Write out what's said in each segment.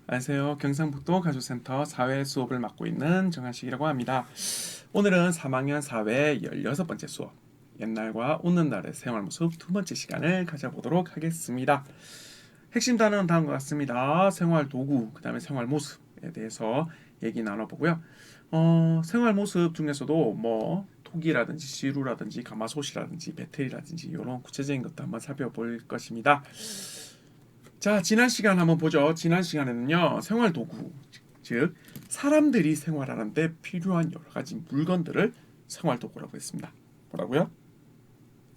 안녕하세요. 경상북도 가족센터 사회 수업을 맡고 있는 정한식이라고 합니다. 오늘은 3학년 사회 16번째 수업, 옛날과 오늘날의 생활 모습 두 번째 시간을 가져보도록 하겠습니다. 핵심 단어는 다음과 같습니다. 생활 도구, 그 다음에 생활 모습에 대해서 얘기 나눠보고요. 생활 모습 중에서도 토기라든지 시루라든지 가마솥이라든지 배틀이라든지 이런 구체적인 것도 한번 살펴볼 것입니다. 자, 지난 시간 한번 보죠. 지난 시간에는요, 생활 도구, 즉 사람들이 생활하는데 필요한 여러 가지 물건들을 생활 도구라고 했습니다. 뭐라고요?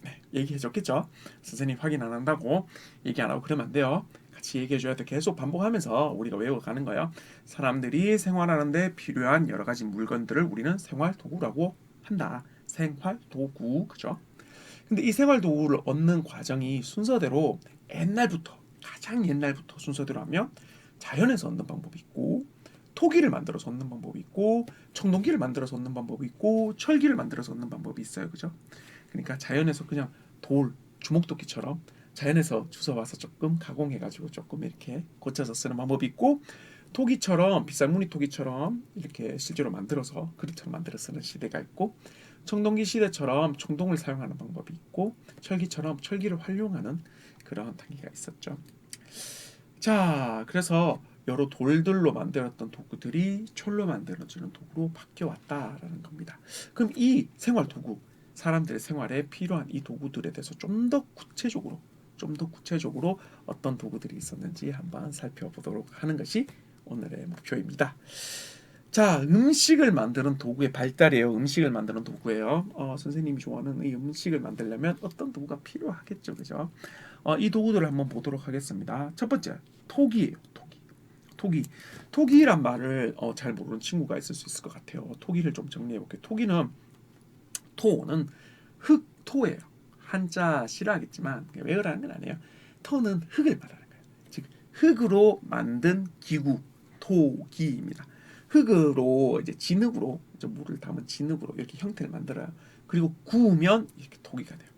네, 얘기해줬겠죠. 선생님 확인 안 한다고 얘기 안 하고 그러면 안 돼요. 같이 얘기해줘야 돼. 계속 반복하면서 우리가 외워가는 거예요. 사람들이 생활하는데 필요한 여러 가지 물건들을 우리는 생활 도구라고 한다. 생활 도구, 그죠? 근데 이 생활 도구를 얻는 과정이 순서대로 옛날부터 가장 옛날부터 순서대로 하면 자연에서 얻는 방법이 있고 토기를 만들어서 얻는 방법이 있고 청동기를 만들어서 얻는 방법이 있고 철기를 만들어서 얻는 방법이 있어요. 그죠? 그러니까 자연에서 그냥 돌, 주먹도끼처럼 자연에서 주워와서 조금 가공해가지고 조금 이렇게 고쳐서 쓰는 방법이 있고 토기처럼 비싼무늬 토기처럼 이렇게 실제로 만들어서 그릇처럼 만들어 쓰는 시대가 있고 청동기 시대처럼 청동을 사용하는 방법이 있고 철기처럼 철기를 활용하는 그런 단계가 있었죠. 자, 그래서 여러 돌들로 만들었던 도구들이 철로 만들어지는 도구로 바뀌어 왔다라는 겁니다. 그럼 이 생활 도구, 사람들의 생활에 필요한 이 도구들에 대해서 좀 더 구체적으로 어떤 도구들이 있었는지 한번 살펴보도록 하는 것이 오늘의 목표입니다. 자, 음식을 만드는 도구의 발달이에요. 음식을 만드는 도구예요. 선생님이 좋아하는 이 음식을 만들려면 어떤 도구가 필요하겠죠, 그죠? 이 도구들을 한번 보도록 하겠습니다. 첫 번째, 토기예요. 토기. 토기. 토기란 말을 잘 모르는 친구가 있을 수 있을 것 같아요. 토기를 좀 정리해 볼게요. 토기는 토는 흙토예요. 한자 싫어하겠지만 외우라는 건 아니에요. 토는 흙을 말하는 거예요. 즉 흙으로 만든 기구 토기입니다. 흙으로 이제 진흙으로 물을 담은 진흙으로 이렇게 형태를 만들어요. 그리고 구우면 이렇게 토기가 돼요.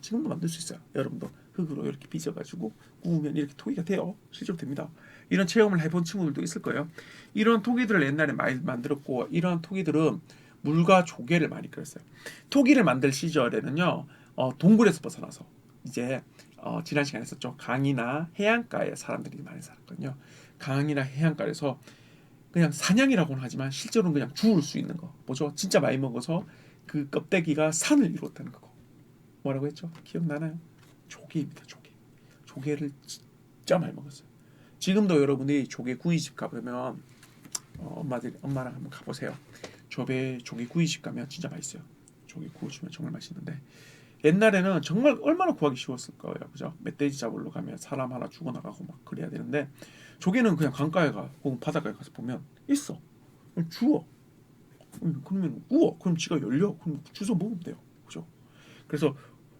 지금도 만들 수 있어요. 여러분도 흙으로 이렇게 빚어가지고 구우면 이렇게 토기가 돼요. 실제로 됩니다. 이런 체험을 해본 친구들도 있을 거예요. 이런 토기들을 옛날에 많이 만들었고 이런 토기들은 물과 조개를 많이 끓였어요. 토기를 만들 시절에는요, 동굴에서 벗어나서 이제 지난 시간에 했었죠. 강이나 해안가에 사람들이 많이 살았거든요. 강이나 해안가에서 그냥 사냥이라고는 하지만 실제로는 그냥 주울 수 있는 거. 뭐죠? 진짜 많이 먹어서 그 껍데기가 산을 이뤘다는 거. 뭐라고 했죠? 기억나나요? 조개입니다. 조개. 조개를 진짜 많이 먹었어요. 지금도 여러분이 조개 구이집 가보면 엄마랑 한번 가보세요. 조개 구이집 가면 진짜 맛있어요. 조개 구워주면 정말 맛있는데 옛날에는 정말 얼마나 구하기 쉬웠을 거예요. 그죠? 멧돼지 잡으러 가면 사람 하나 죽어나가고 막 그래야 되는데 조개는 그냥 강가에 가 혹은 바닷가에 가서 보면 있어. 주워. 그러면 구워. 그럼 지가 열려. 그럼 주워 먹으면 돼요. 그죠? 그래서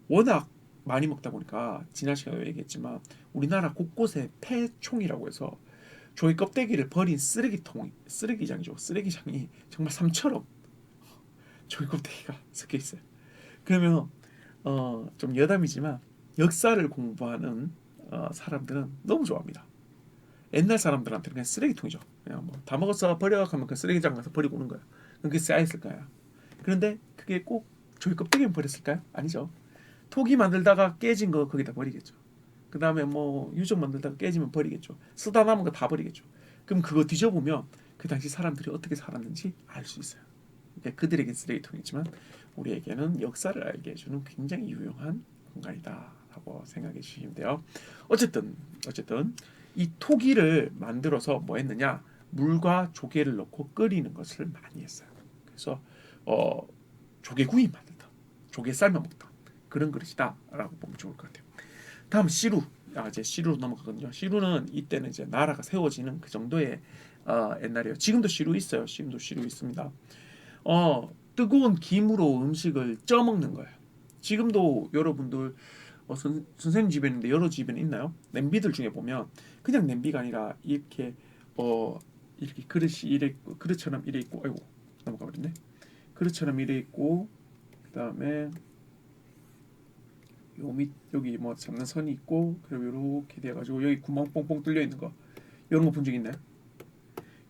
워낙 많이 먹다 보니까 지난 시간에 얘기했지만 우리나라 곳곳에 폐총이라고 해서 조개 껍데기를 버린 쓰레기장이죠. 쓰레기장이 정말 삼처럼 조개 껍데기가 섞여 있어요. 그러면 좀 여담이지만 역사를 공부하는 사람들은 너무 좋아합니다. 옛날 사람들한테는 그냥 쓰레기통이죠. 그냥 뭐 다 먹었어 버려 하면 그 쓰레기장 가서 버리고 오는 거예요. 그게 쌓였을 거야. 그런데 그게 꼭 조개 껍데기만 버렸을까요? 아니죠. 토기 만들다가 깨진 거 거기다 버리겠죠. 그 다음에 뭐 유적 만들다가 깨지면 버리겠죠. 쓰다 남은 거 다 버리겠죠. 그럼 그거 뒤져보면 그 당시 사람들이 어떻게 살았는지 알 수 있어요. 그러니까 그들에게 쓰레기통이지만 우리에게는 역사를 알게 해주는 굉장히 유용한 공간이다라고 생각해 주시면 돼요. 어쨌든 이 토기를 만들어서 뭐 했느냐? 물과 조개를 넣고 끓이는 것을 많이 했어요. 그래서 어, 조개구이 만들다, 조개 삶아 먹다 그런 그릇이다라고 보면 좋을 것 같아요. 다음 시루. 이제 시루로 넘어가거든요. 시루는 이때는 이제 나라가 세워지는 그 정도의 옛날이에요. 지금도 시루 있어요. 지금도 시루 있습니다. 뜨거운 김으로 음식을 쪄 먹는 거예요. 지금도 여러분들 선생님 집에 있는데 여러 집에는 있나요? 냄비들 중에 보면 그냥 냄비가 아니라 어, 이렇게 그릇이 이래 있고 그릇처럼 이래 있고 아이고 넘어가 버렸네. 그릇처럼 이래 있고 그다음에 요 밑 여기 뭐 잡는 선이 있고 그리고 이렇게 돼가지고 여기 구멍 뽕뽕 뚫려 있는 거 이런 거 본 적 있나요?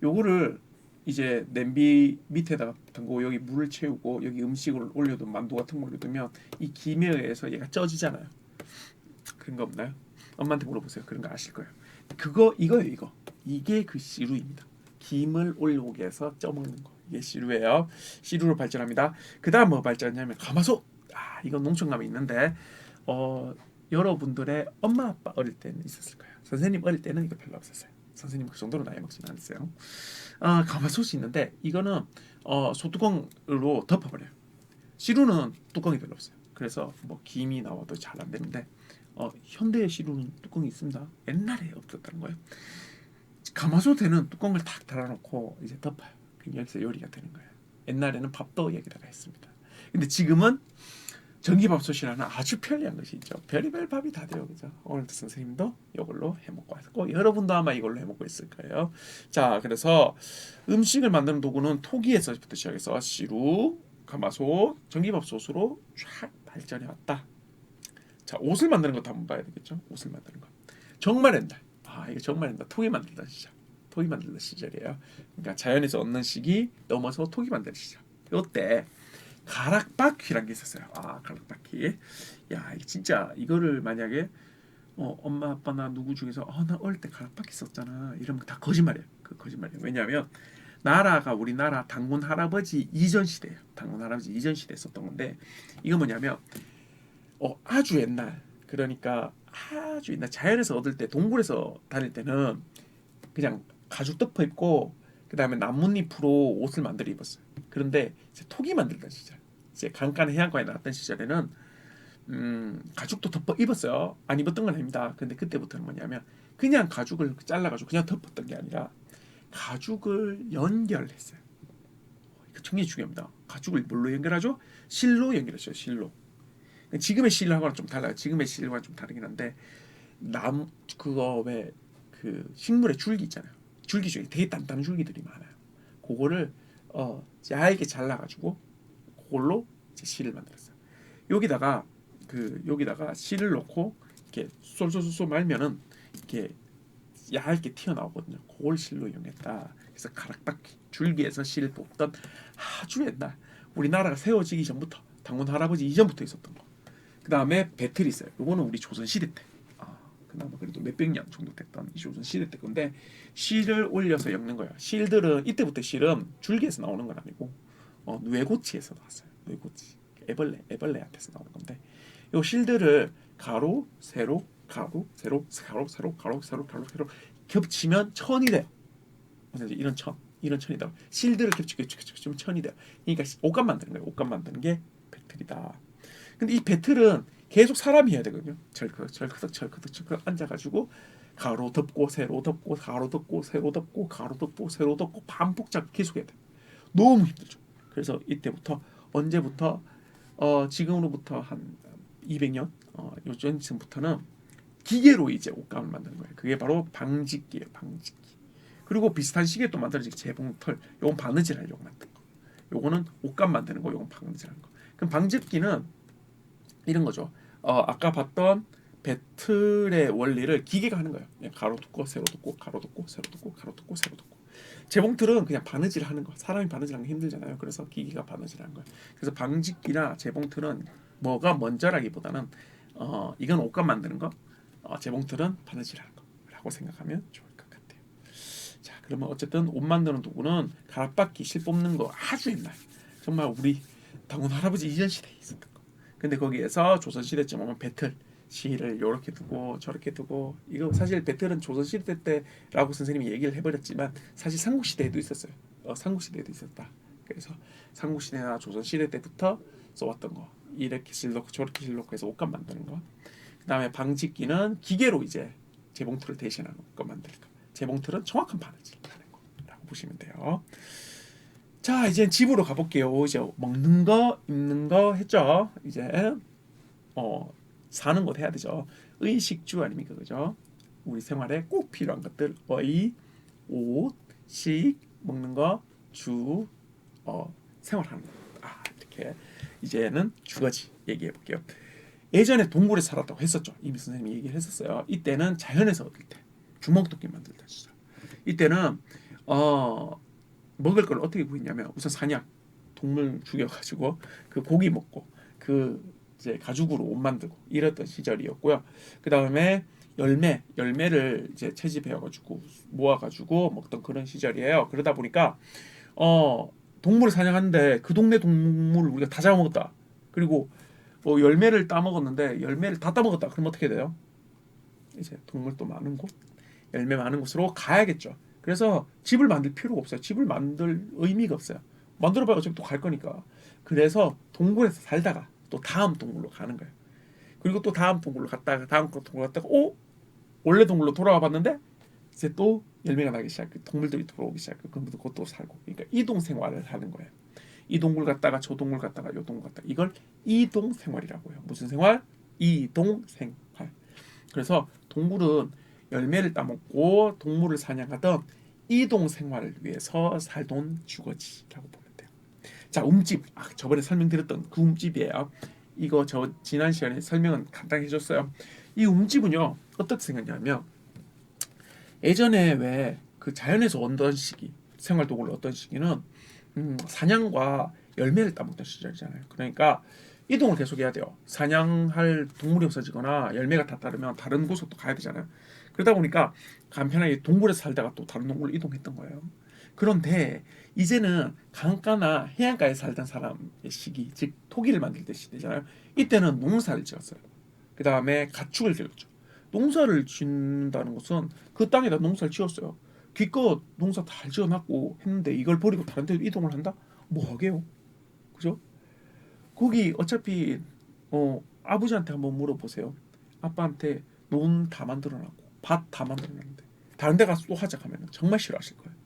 요거를 이제 냄비 밑에다가 담고 여기 물을 채우고 여기 음식을 올려도 만두 같은 거 올려두면 이 김에 의해서 얘가 쪄지잖아요. 그런 거 없나요? 엄마한테 물어보세요. 그런 거 아실 거예요. 그거 이거예요. 이거 이게 그 시루입니다. 김을 올리게 해서 쪄먹는 거 이게 시루예요. 시루로 발전합니다. 그 다음 뭐 발전하냐면 가마솥. 아 이건 농촌감이 있는데 여러분들의 엄마 아빠 어릴 때는 있었을 거예요. 선생님 어릴 때는 이거 별로 없었어요. 선생님 그 정도로 나이 먹지는 않았어요. 가마솥이 있는데 이거는 소뚜껑으로 덮어버려요. 시루는 뚜껑이 별로 없어요. 그래서 뭐 김이 나와도 잘 안 되는데 현대의 시루는 뚜껑이 있습니다. 옛날에 없었다는 거예요. 가마솥에는 뚜껑을 탁 달아놓고 이제 덮어요. 그럼 여기서 요리가 되는 거예요. 옛날에는 밥도 여기다가 했습니다. 근데 지금은 전기밥솥이라는 아주 편리한 것이 있죠. 별의별 밥이 다 돼요, 그죠? 오늘도 선생님도 이걸로 해먹고 왔고 여러분도 아마 이걸로 해먹고 있을 거예요. 자, 그래서 음식을 만드는 도구는 토기에서부터 시작해서 시루, 가마솥, 전기밥솥으로 쫙 발전해 왔다. 자, 옷을 만드는 것도 한번 봐야 되겠죠? 옷을 만드는 거. 정말 옛날. 이거 정말 옛날. 토기 만들던 시절. 토기 만들던 시절이에요. 그러니까 자연에서 얻는 시기 넘어서 토기 만드는 시절. 이때 가락바퀴란 게 있었어요. 가락바퀴. 야, 진짜 이거를 만약에 엄마 아빠나 누구 중에서 나 어릴 때 가락바퀴 썼잖아 이러면 다 거짓말이에요. 그 거짓말이에요. 왜냐하면 나라가 우리나라 당군 할아버지 이전 시대예요. 당군 할아버지 이전 시대에 썼던 건데 이거 뭐냐면 아주 옛날 그러니까 아주 옛날 자연에서 얻을 때 동굴에서 다닐 때는 그냥 가죽 덮어 입고 그 다음에 나뭇잎으로 옷을 만들어 입었어요. 그런데 이제 토기 만들던 시절, 이제 강가나 해안가에 나왔던 시절에는 가죽도 덮어 입었어요. 안 입었던 건 아닙니다. 근데 그때부터는 뭐냐면 그냥 가죽을 잘라가지고 그냥 덮었던 게 아니라 가죽을 연결했어요. 이거 굉장히 중요합니다. 가죽을 뭘로 연결하죠? 실로 연결했어요. 실로. 지금의 실하고는 좀 달라요. 지금의 실과는 좀 다르긴 한데 그거 왜 그 식물의 줄기 있잖아요. 줄기 중에 되게 단단한 줄기들이 많아요. 그거를 얇게 잘라가지고 그걸로 이제 실을 만들었어요. 여기다가 실을 넣고 이렇게 쏠쏠쏠 말면은 이렇게 얇게 튀어나오거든요. 그걸 실로 이용했다. 그래서 가락바퀴 줄기에서 실을 뽑던 아주 옛날 우리나라가 세워지기 전부터 당군 할아버지 이전부터 있었던 거. 그 다음에 배틀이 있어요. 요거는 우리 조선 시대 때. 그나마 그래도 몇백 년 정도 됐던 이 조선 시대 때 건데 실을 올려서 엮는 거예요. 실들은 이때부터 실은 줄기에서 나오는 건 아니고 뇌고치에서 나왔어요. 뇌고치. 애벌레한테서 나오는 건데 요 실들을 가로, 세로, 가로, 세로, 가로, 세로, 가로, 세로, 가로, 세로 겹치면 천이 돼요. 이런 천이다. 실들을 겹치면 천이 돼요. 그러니까 옷감 만드는 거예요. 옷감 만드는 게 배틀이다. 근데 이 배틀은 계속 사람이 해야 되거든요. 철커덕 앉아가지고 가로 덮고 세로 덮고 가로 덮고 세로 덮고 가로 덮고 세로 덮고 반복작 계속해야 돼. 너무 힘들죠. 그래서 이때부터 언제부터 지금으로부터 한 200년 요전부터는 기계로 이제 옷감을 만드는 거예요. 그게 바로 방직기예요. 방직기. 그리고 비슷한 시기에 또 만들어진 재봉틀. 요건 바느질 하려고 만든 거. 요거는 옷감 만드는 거. 요건 바느질 하는 거. 그럼 방직기는 이런 거죠. 아까 봤던 배틀의 원리를 기계가 하는 거예요. 그냥 가로 덮고 세로 덮고 가로 덮고 세로 덮고 가로 덮고 세로 덮고. 재봉틀은 그냥 바느질 하는 거. 사람이 바느질하는 게 힘들잖아요. 그래서 기계가 바느질 하는 거예요. 그래서 방직기나 재봉틀은 뭐가 먼저라기보다는 이건 옷감 만드는 거, 재봉틀은 바느질 하는 거라고 생각하면 좋을 것 같아요. 자, 그러면 어쨌든 옷 만드는 도구는 가락바퀴, 실 뽑는 거 아주 옛날. 정말 우리 당군 할아버지 이전 시대에 있었던 거. 근데 거기에서 조선시대쯤 오면 배틀 시를 이렇게 두고 저렇게 두고 이거 사실 배틀은 조선시대 때라고 선생님이 얘기를 해버렸지만 사실 삼국시대에도 있었어요. 삼국시대에도 있었다. 그래서 삼국시대나 조선시대 때부터 써왔던 거 이렇게 실 놓고 저렇게 실 놓고 해서 옷감 만드는 거. 그 다음에 방직기는 기계로 이제 재봉틀을 대신하는 거 만들까. 재봉틀은 정확한 바느질을 하는 거라고 보시면 돼요. 자, 이제 집으로 가볼게요. 이제 먹는 거, 입는 거 했죠. 이제 사는 것 해야 되죠. 의식주 아닙니까, 그죠? 우리 생활에 꼭 필요한 것들: 옷, 식, 먹는 거, 주, 생활하는 거. 이렇게 이제는 주거지 얘기해 볼게요. 예전에 동굴에 살았다고 했었죠. 이미 선생님이 얘기를 했었어요. 이때는 자연에서 얻을 때 주먹도끼 만들던 시절. 이때는 먹을 걸 어떻게 구했냐면 우선 사냥, 동물 죽여가지고 그 고기 먹고 그 이제 가죽으로 옷 만들고 이랬던 시절이었고요. 그 다음에 열매를 이제 채집해가지고 모아가지고 먹던 그런 시절이에요. 그러다 보니까 동물을 사냥하는데 그 동네 동물을 우리가 다 잡아먹었다. 그리고 열매를 따먹었는데 열매를 다 따먹었다. 그럼 어떻게 돼요? 이제 동물도 많은 곳, 열매 많은 곳으로 가야겠죠. 그래서 집을 만들 필요가 없어요. 집을 만들 의미가 없어요. 만들어봐야 어차피 또 갈 거니까. 그래서 동굴에서 살다가 또 다음 동굴로 가는 거예요. 그리고 또 다음 동굴로 갔다가 다음 동굴로 갔다가 원래 동굴로 돌아와 봤는데 이제 또 열매가 나기 시작해. 동물들이 들어오기 시작해. 그럼 그것도 살고. 그러니까 이동 생활을 하는 거예요. 이 동굴 갔다가 저 동굴 갔다가 요 동굴 갔다가 이걸 이동 생활이라고 해요. 무슨 생활? 이동 생활. 그래서 동굴은 열매를 따먹고 동물을 사냥하던 이동 생활을 위해서 살던 주거지라고 보면 돼요. 자, 움집. 저번에 설명드렸던 그 움집이에요. 이거 저 지난 시간에 설명은 간단히 해줬어요. 이 움집은요 어떻게 생겼냐면 예전에 왜 그 자연에서 얻던 시기 생활도구를 얻던 시기는 사냥과 열매를 따먹던 시절이잖아요. 그러니까 이동을 계속 해야 돼요. 사냥할 동물이 없어지거나 열매가 다 따르면 다른 곳으로 또 가야 되잖아요. 그러다 보니까 간편하게 동굴에서 살다가 또 다른 동굴로 이동했던 거예요. 그런데 이제는 강가나 해안가에 살던 사람의 시기, 즉 토기를 만들 때 시대잖아요. 이때는 농사를 지었어요. 그 다음에 가축을 기르죠. 농사를 짓는다는 것은 그 땅에다 농사를 지었어요. 기껏 농사 잘 지어놨고 했는데 이걸 버리고 다른 데로 이동을 한다? 뭐 하게요? 그죠? 거기 어차피 아버지한테 한번 물어보세요. 아빠한테 논 다 만들어놨고 밭 다 만들어놨는데 다른 데 가서 또 하자 하면 정말 싫어하실 거예요.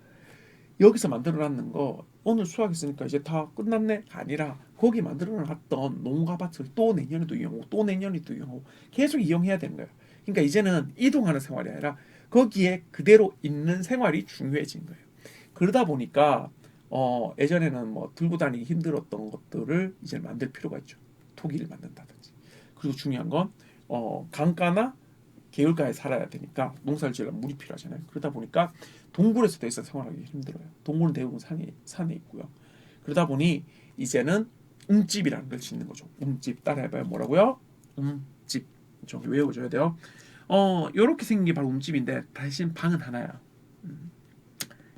여기서 만들어놨는 거 오늘 수확했으니까 이제 다 끝났네가 아니라 거기 만들어놨던 농가 밭을 또 내년에도 이용하고 또 내년에도 이용하고 계속 이용해야 되는 거예요. 그러니까 이제는 이동하는 생활이 아니라 거기에 그대로 있는 생활이 중요해진 거예요. 그러다 보니까 예전에는 뭐 들고 다니기 힘들었던 것들을 이제 만들 필요가 있죠. 토기를 만든다든지. 그리고 중요한 건 강가나 개울가에 살아야 되니까 농사를 지으려면 물이 필요하잖아요. 그러다 보니까 동굴에서 더 이상 생활하기 힘들어요. 동굴은 대부분 산에 있고요. 그러다 보니 이제는 움집이라는 걸 짓는 거죠. 움집 따라해봐요. 뭐라고요? 움집. 좀 외워줘야 돼요. 요렇게 생긴 게 바로 움집인데 대신 방은 하나야.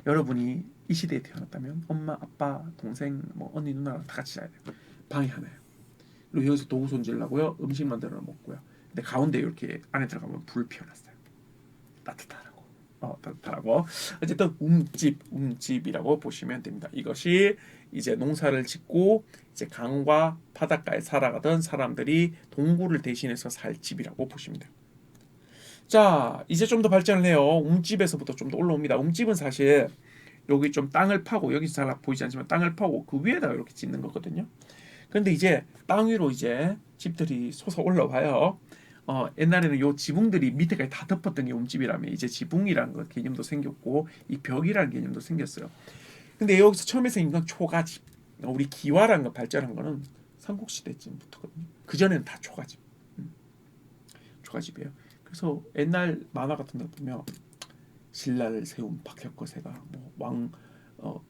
여러분이 이 시대에 태어났다면 엄마, 아빠, 동생, 뭐 언니, 누나랑 다 같이 자야 돼요. 방이 하나예요. 그리고 여기서 도구 손질하고요. 음식 만들어 먹고요. 근데 가운데 이렇게 안에 들어가면 불 피워놨어요. 따뜻하라고. 어쨌든 움집이라고 보시면 됩니다. 이것이 이제 농사를 짓고 이제 강과 바닷가에 살아가던 사람들이 동굴을 대신해서 살 집이라고 보시면 돼요. 자, 이제 좀 더 발전을 해요. 움집에서부터 좀 더 올라옵니다. 움집은 사실 여기 좀 땅을 파고 여기서 잘 보이지 않지만 땅을 파고 그 위에다가 이렇게 짓는 거거든요. 그런데 이제 땅 위로 이제 집들이 솟아 올라와요. 옛날에는 요 지붕들이 밑에까지 다 덮었던 게 움집이라면 이제 지붕이라는 것 개념도 생겼고 이 벽이라는 개념도 생겼어요. 근데 여기서 처음에 생긴 건 초가집. 우리 기와라는 거 발전한 거는 삼국시대쯤부터거든요. 그 전에는 다 초가집. 초가집이에요. 그래서 옛날 만화 같은 데 보면 신라를 세운 박혁거세가 뭐왕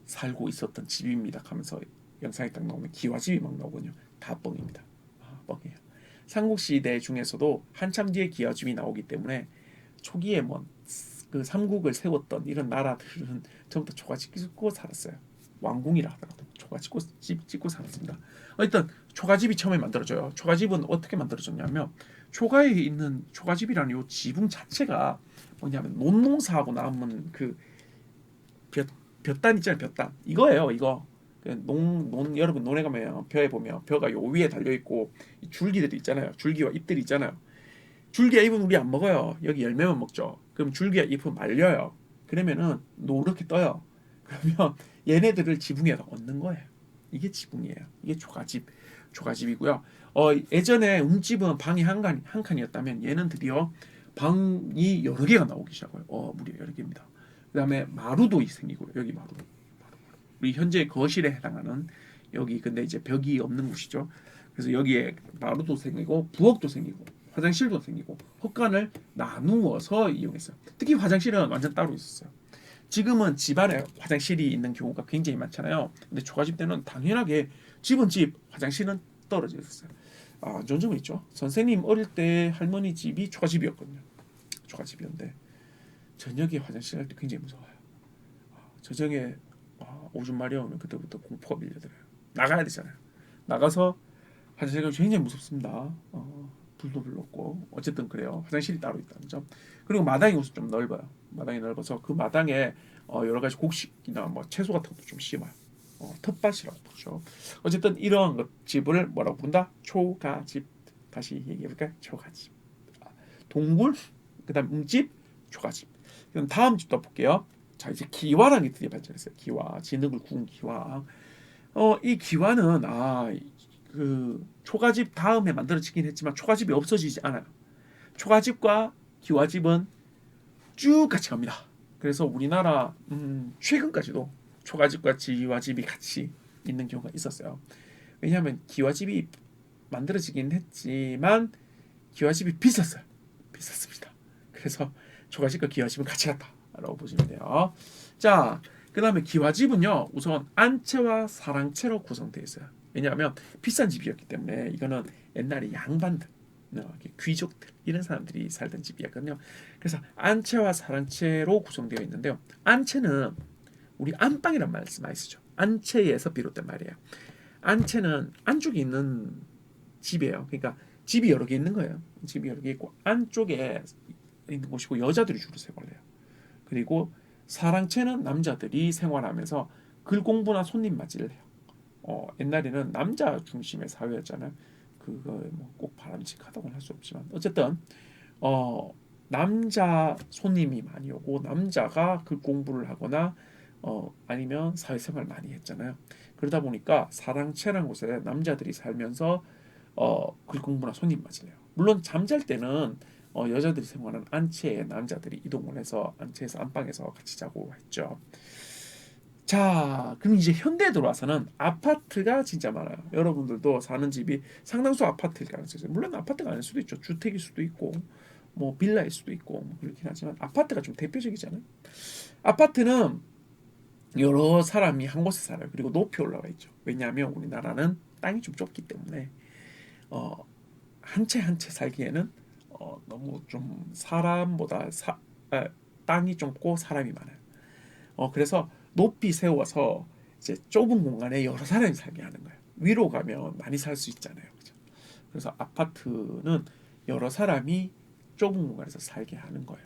살고 있었던 집입니다 하면서 영상이 딱 나오면 기와집이 막 나오거든요. 다 뻥입니다. 뻥이에요. 삼국시대 중에서도 한참 뒤에 기와집이 나오기 때문에 초기에 그 삼국을 세웠던 이런 나라들은 전부 다 초가집 짓고 살았어요. 왕궁이라 하더라도 초가집 짓고 살았습니다. 일단 초가집이 처음에 만들어져요. 초가집은 어떻게 만들어졌냐면 초가에 있는 초가집이라는 요 지붕 자체가 뭐냐면 논농사하고 남은 그 볕단 있잖아요. 볕단 이거예요. 이거 여러분 논에 가면 벼에 보면 벼가 요 위에 달려 있고 줄기들이 있잖아요. 줄기와 잎들이 있잖아요. 줄기와 잎은 우리 안 먹어요. 여기 열매만 먹죠. 그럼 줄기와 잎은 말려요. 그러면은 노랗게 떠요. 그러면 얘네들을 지붕에다 얹는 거예요. 이게 지붕이에요. 이게 초가집이고요. 예전에 움집은 방이 한 칸이었다면 얘는 드디어 방이 여러 개가 나오기 시작해요. 무려 여러 개입니다. 그다음에 마루도 생기고 여기 마루. 우리 현재 거실에 해당하는 여기 근데 이제 벽이 없는 곳이죠. 그래서 여기에 마루도 생기고 부엌도 생기고 화장실도 생기고 헛간을 나누어서 이용했어요. 특히 화장실은 완전 따로 있었어요. 지금은 집안에 화장실이 있는 경우가 굉장히 많잖아요. 근데 초가집 때는 당연하게 집은 집, 화장실은 떨어져 있었어요. 안 좋은 점은 있죠. 선생님 어릴 때 할머니 집이 초가집이었거든요. 초가집이었는데 저녁에 화장실 갈 때 굉장히 무서워요. 저녁에 오줌 마려우면 그때부터 공포가 밀려들어요. 나가야 되잖아요. 나가서 화장실 가기 굉장히 무섭습니다. 불도 불렀고 어쨌든 그래요. 화장실이 따로 있다는 점. 그리고 마당이 우선 좀 넓어요. 마당이 넓어서 그 마당에 여러 가지 곡식이나 뭐 채소 같은 것도 좀 심어요. 텃밭이라고 부르죠. 어쨌든 이런 집을 뭐라고 부른다? 초가집. 다시 얘기해볼까요? 초가집. 동굴, 그다음 집, 초가집. 그럼 다음 집도 볼게요. 자 이제 기와랑이 드디어 발전했어요. 기와, 진흙을 구운 기와. 이 기와는 그 초가집 다음에 만들어지긴 했지만 초가집이 없어지지 않아요. 초가집과 기와집은 쭉 같이 갑니다. 그래서 우리나라 최근까지도 초가집과 기와집이 같이 있는 경우가 있었어요. 왜냐하면 기와집이 만들어지긴 했지만 기와집이 비쌌어요. 비쌌습니다. 그래서 초가집과 기와집은 같이 갔다라고 보시면 돼요. 자, 그 다음에 기와집은요 우선 안채와 사랑채로 구성되어 있어요. 왜냐하면 비싼 집이었기 때문에 이거는 옛날에 양반들, 귀족들 이런 사람들이 살던 집이었거든요. 그래서 안채와 사랑채로 구성되어 있는데요. 안채는 우리 안방이란 말 많이 쓰죠. 안채에서 비롯된 말이에요. 안채는 안쪽에 있는 집이에요. 그러니까 집이 여러 개 있는 거예요. 집이 여러 개 있고 안쪽에 있는 곳이고 여자들이 주로 생활해요. 그리고 사랑채는 남자들이 생활하면서 글 공부나 손님 맞이를 해요. 옛날에는 남자 중심의 사회였잖아요. 그거 뭐꼭 바람직하다고는 할 수 없지만 어쨌든 남자 손님이 많이 오고 남자가 글 공부를 하거나 아니면 사회생활 많이 했잖아요. 그러다 보니까 사랑채라는 곳에 남자들이 살면서 글 공부나 손님 맞이를 해요. 물론 잠잘 때는 여자들이 생활하는 안채에 남자들이 이동을 해서 안채에서 안방에서 같이 자고 했죠. 자, 그럼 이제 현대에 들어와서는 아파트가 진짜 많아요. 여러분들도 사는 집이 상당수 아파트일 가능성이 있어요. 물론 아파트가 아닐 수도 있죠. 주택일 수도 있고, 뭐 빌라일 수도 있고, 뭐 그렇긴 하지만 아파트가 좀 대표적이잖아요. 아파트는 여러 사람이 한 곳에 살아요. 그리고 높이 올라와 있죠. 왜냐하면 우리나라는 땅이 좀 좁기 때문에 어, 한 채 한 채 살기에는 너무 좀 사람보다 땅이 좁고 사람이 많아요. 그래서 높이 세워서 이제 좁은 공간에 여러 사람이 살게 하는 거예요. 위로 가면 많이 살 수 있잖아요. 그죠? 그래서 아파트는 여러 사람이 좁은 공간에서 살게 하는 거예요.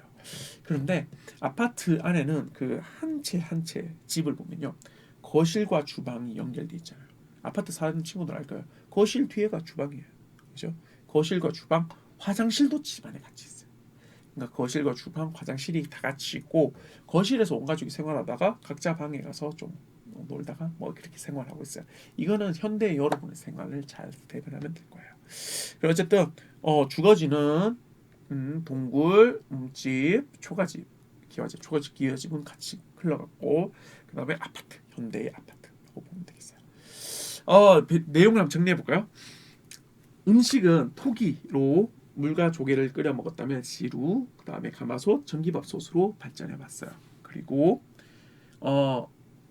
그런데 아파트 안에는 그 한 채 한 채 집을 보면요. 거실과 주방이 연결돼 있잖아요. 아파트 사는 친구들 알 거예요. 거실 뒤에가 주방이에요. 그죠? 거실과 주방, 화장실도 집 안에 같이 있어요. 그러니까 거실과 주방, 화장실이 다 같이 있고 거실에서 온 가족이 생활하다가 각자 방에 가서 좀 놀다가 뭐 그렇게 생활하고 있어요. 이거는 현대 여러분의 생활을 잘 대변하면 될 거예요. 그리고 어쨌든 주거지는 동굴, 집, 초가집, 기와집, 초가집, 기와집은 같이 흘러갔고 그 다음에 아파트, 현대의 아파트라고 보면 되겠어요. 내용을 한번 정리해 볼까요? 음식은 토기로 물과 조개를 끓여 먹었다면 시루, 그 다음에 가마솥, 전기밥솥으로 발전해 봤어요. 그리고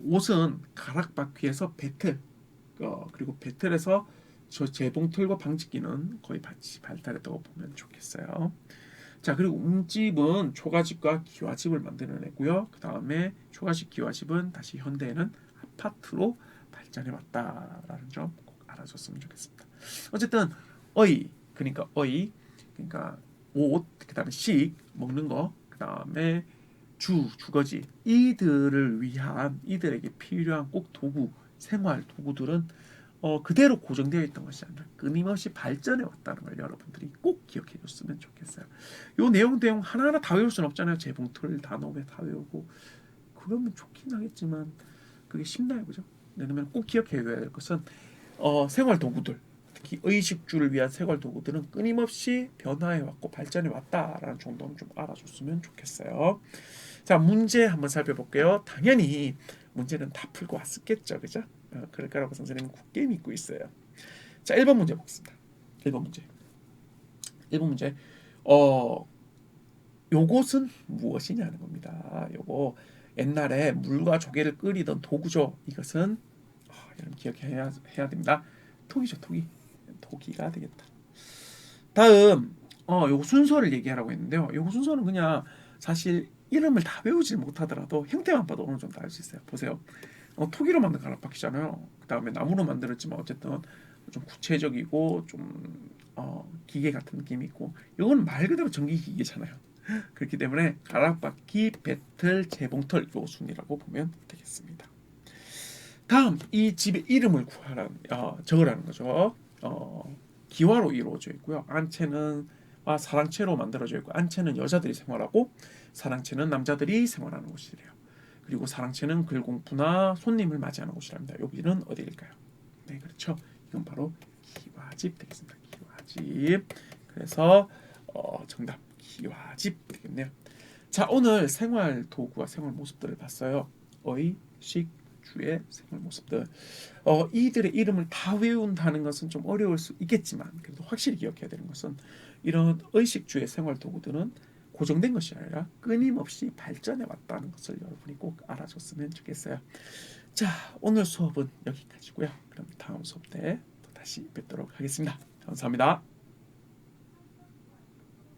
옷은 가락바퀴에서 배틀, 그리고 배틀에서 저 재봉틀과 방직기는 거의 같이 발달했다고 보면 좋겠어요. 자, 그리고 웅집은 초가집과 기와집을 만들어내고요. 그 다음에 초가집, 기와집은 다시 현대에는 아파트로 발전해 왔다라는 점 꼭 알아줬으면 좋겠습니다. 어쨌든 그러니까 그러니까 옷, 그 다음에 식, 먹는 거, 그 다음에 주거지 이들을 위한 이들에게 필요한 꼭 도구, 생활 도구들은 그대로 고정되어 있던 것이 아니라 끊임없이 발전해 왔다는 걸 여러분들이 꼭 기억해 줬으면 좋겠어요. 요 내용 하나하나 다 외울 수는 없잖아요. 재봉틀 단어에 다 외우고 그러면 좋긴 하겠지만 그게 쉽나요, 그죠? 왜냐면 꼭 기억해야 될 것은 생활 도구들, 특히 의식주를 위한 생활 도구들은 끊임없이 변화해 왔고 발전해 왔다라는 정도는 좀 알아줬으면 좋겠어요. 자, 문제 한번 살펴볼게요. 당연히 문제는 다 풀고 왔었겠죠, 그죠? 그럴 거라고 선생님은 굳게 믿고 있어요. 자, 1번 문제 보겠습니다. 1번 문제. 1번 문제. 요것은 무엇이냐는 겁니다. 요거 옛날에 물과 조개를 끓이던 도구죠. 이것은 여러분 기억해야 됩니다. 톡이죠, 톡이. 톡이가 되겠다. 다음 요 순서를 얘기하라고 했는데요. 요 순서는 그냥 사실 이름을 다 외우지 못하더라도 형태만 봐도 어느 정도 알 수 있어요. 보세요. 토기로 만든 가락바퀴잖아요. 그 다음에 나무로 만들었지만 어쨌든 좀 구체적이고 좀 기계 같은 느낌이 있고, 이건 말 그대로 전기 기계잖아요. 그렇기 때문에 가락바퀴, 배틀, 재봉틀 요 순이라고 보면 되겠습니다. 다음 이 집의 이름을 적으라는 거죠. 기와로 이루어져 있고요. 안채는 사랑채로 만들어져 있고, 안채는 여자들이 생활하고 사랑채는 남자들이 생활하는 곳이래요. 그리고 사랑채는 글공부나 손님을 맞이하는 곳이랍니다. 여기는 어디일까요? 네, 그렇죠. 이건 바로 기와집 되겠습니다. 기와집. 그래서 정답 기와집 되겠네요. 자, 오늘 생활 도구와 생활 모습들을 봤어요. 의, 식, 주의 생활 모습들. 이들의 이름을 다 외운다는 것은 좀 어려울 수 있겠지만, 그래도 확실히 기억해야 되는 것은 이런 의식주의 생활 도구들은 고정된 것이 아니라 끊임없이 발전해 왔다는 것을 여러분이 꼭 알아줬으면 좋겠어요. 자, 오늘 수업은 여기까지고요. 그럼 다음 수업 때 또 다시 뵙도록 하겠습니다. 감사합니다.